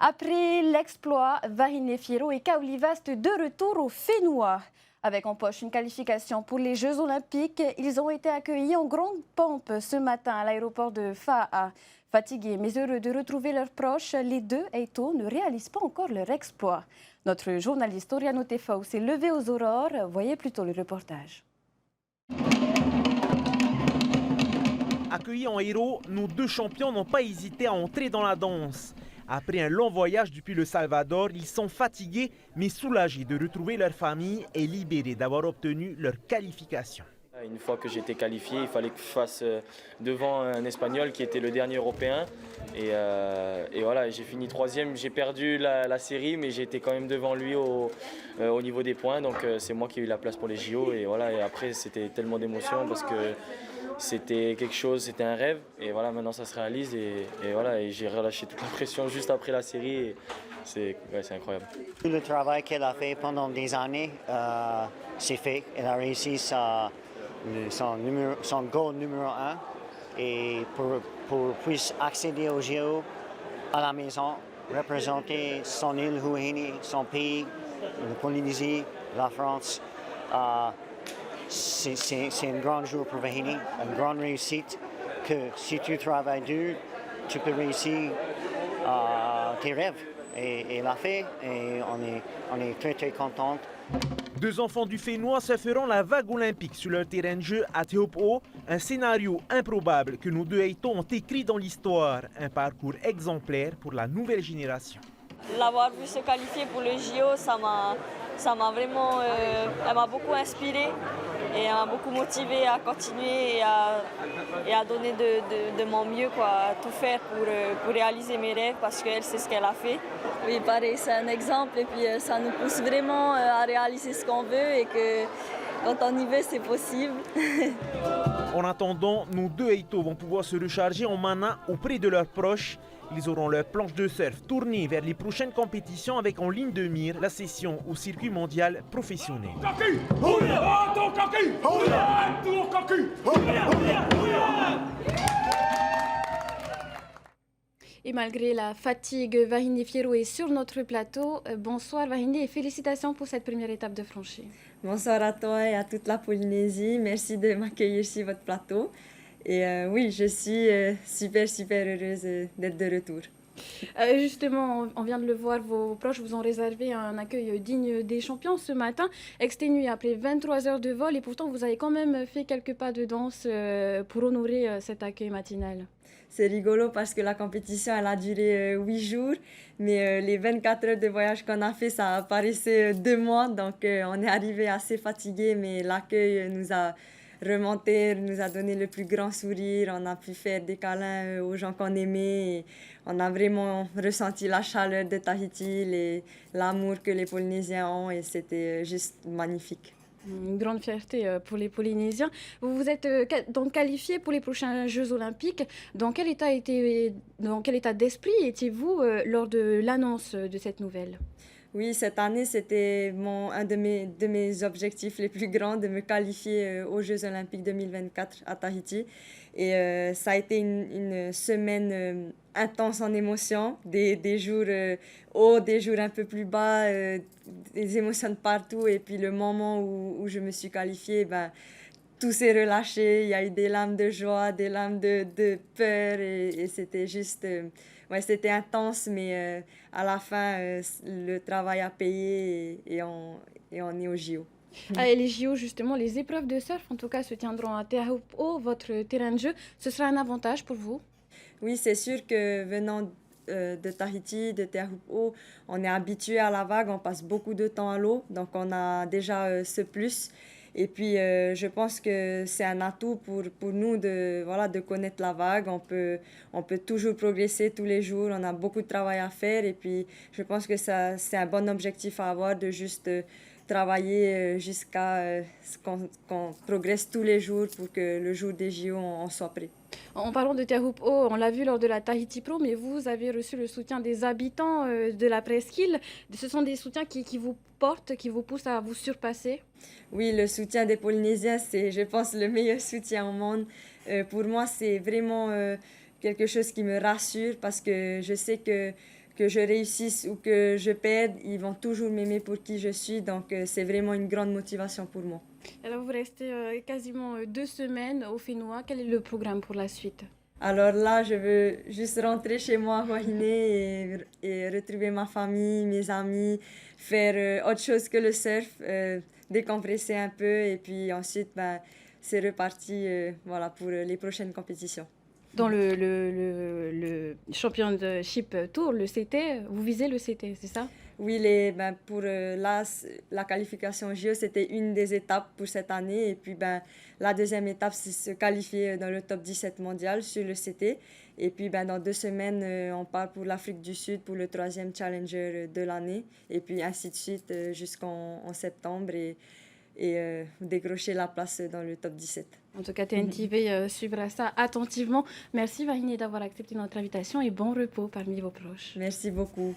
Après l'exploit, Vahine Fierro et Kaoli Vast de retour au Fénois. Avec en poche une qualification pour les Jeux Olympiques, ils ont été accueillis en grande pompe ce matin à l'aéroport de Faa. Fatigués mais heureux de retrouver leurs proches, les deux Eito ne réalisent pas encore leur exploit. Notre journaliste Oriano Tefao s'est levé aux aurores. Voyez plutôt le reportage. Accueillis en héros, nos deux champions n'ont pas hésité à entrer dans la danse. Après un long voyage depuis le Salvador, ils sont fatigués mais soulagés de retrouver leur famille et libérés d'avoir obtenu leur qualification. Une fois que j'étais qualifié, il fallait que je fasse devant un Espagnol qui était le dernier européen. Et voilà, j'ai fini troisième. J'ai perdu la série, mais j'ai été quand même devant lui au niveau des points. Donc c'est moi qui ai eu la place pour les JO. Et voilà, et après c'était tellement d'émotions parce que c'était quelque chose, c'était un rêve. Et voilà, maintenant ça se réalise. Et voilà, et j'ai relâché toute la pression juste après la série. Et c'est incroyable. Tout le travail qu'elle a fait pendant des années, c'est fait. Elle a réussi son goal numéro 1 et pour puisse accéder aux JO à la maison, représenter son île Huahine, son pays, la Polynésie, la France. C'est un grand jour pour Vahine, une grande réussite que si tu travailles dur, tu peux réussir tes rêves. Et elle l'a fait et on est très très contents. Deux enfants du Fénois se feront la vague olympique sur leur terrain de jeu à Tehupo, un scénario improbable que nos deux Eito ont écrit dans l'histoire, un parcours exemplaire pour la nouvelle génération. L'avoir vu se qualifier pour le JO, ça m'a vraiment, elle m'a beaucoup inspirée et elle m'a beaucoup motivée à continuer et à donner de mon mieux, quoi, à tout faire pour réaliser mes rêves parce qu'elle sait ce qu'elle a fait. Oui, pareil, c'est un exemple et puis ça nous pousse vraiment à réaliser ce qu'on veut et que quand on y veut, c'est possible. En attendant, nos deux Eito vont pouvoir se recharger en mana auprès de leurs proches. Ils auront leur planche de surf tournée vers les prochaines compétitions avec en ligne de mire la session au circuit mondial professionnel. Et malgré la fatigue, Vahine Fierro est sur notre plateau. Bonsoir Vahine et félicitations pour cette première étape de franchie. Bonsoir à toi et à toute la Polynésie. Merci de m'accueillir sur votre plateau. Et oui, je suis super heureuse d'être de retour. Justement, on vient de le voir, vos proches vous ont réservé un accueil digne des champions ce matin, exténué après 23 heures de vol et pourtant vous avez quand même fait quelques pas de danse pour honorer cet accueil matinal. C'est rigolo parce que la compétition elle a duré 8 jours, mais les 24 heures de voyage qu'on a fait, ça paraissait 2 mois, donc on est arrivé assez fatigué, mais l'accueil nous a remonté, nous a donné le plus grand sourire, on a pu faire des câlins aux gens qu'on aimait, et on a vraiment ressenti la chaleur de Tahiti, l'amour que les Polynésiens ont et c'était juste magnifique. Une grande fierté pour les Polynésiens. Vous vous êtes donc qualifié pour les prochains Jeux Olympiques. Dans quel état d'esprit étiez-vous lors de l'annonce de cette nouvelle ? Oui, cette année, c'était un de mes objectifs les plus grands, de me qualifier aux Jeux Olympiques 2024 à Tahiti. Et ça a été une semaine intense en émotions, des jours hauts, des jours un peu plus bas, des émotions de partout. Et puis le moment où je me suis qualifiée, tout s'est relâché. Il y a eu des larmes de joie, des larmes de peur et c'était juste... Ouais, c'était intense, mais à la fin, le travail a payé et on est au JO. Les JO, justement, les épreuves de surf, en tout cas, se tiendront à Tehupo, votre terrain de jeu. Ce sera un avantage pour vous ? Oui, c'est sûr que venant de Tahiti, de Tehupo, on est habitué à la vague, on passe beaucoup de temps à l'eau, donc on a déjà ce plus. Et puis, je pense que c'est un atout pour nous de connaître la vague. On peut toujours progresser tous les jours. On a beaucoup de travail à faire. Et puis, je pense que c'est un bon objectif à avoir de juste travailler jusqu'à ce qu'on progresse tous les jours pour que le jour des JO, on soit prêt. En parlant de Tehupo, on l'a vu lors de la Tahiti Pro, mais vous avez reçu le soutien des habitants de la presqu'île. Ce sont des soutiens qui vous portent, qui vous poussent à vous surpasser. Oui, le soutien des Polynésiens, c'est, je pense, le meilleur soutien au monde. Pour moi, c'est vraiment quelque chose qui me rassure parce que je sais que que je réussisse ou que je perde, ils vont toujours m'aimer pour qui je suis. Donc, c'est vraiment une grande motivation pour moi. Alors, vous restez quasiment 2 semaines au Fénois. Quel est le programme pour la suite? Alors là, je veux juste rentrer chez moi à Wahine et retrouver ma famille, mes amis, faire autre chose que le surf, décompresser un peu et puis ensuite, c'est reparti voilà, pour les prochaines compétitions. Dans le Championship Tour, le CT, vous visez le CT, c'est ça? Oui, pour la qualification JO, c'était une des étapes pour cette année. Et puis, la deuxième étape, c'est se qualifier dans le top 17 mondial sur le CT. Et puis, dans 2 semaines, on part pour l'Afrique du Sud pour le 3e Challenger de l'année. Et puis, ainsi de suite jusqu'en septembre et décrocher la place dans le top 17. En tout cas, TNTV suivra ça attentivement. Merci Vahine d'avoir accepté notre invitation et bon repos parmi vos proches. Merci beaucoup.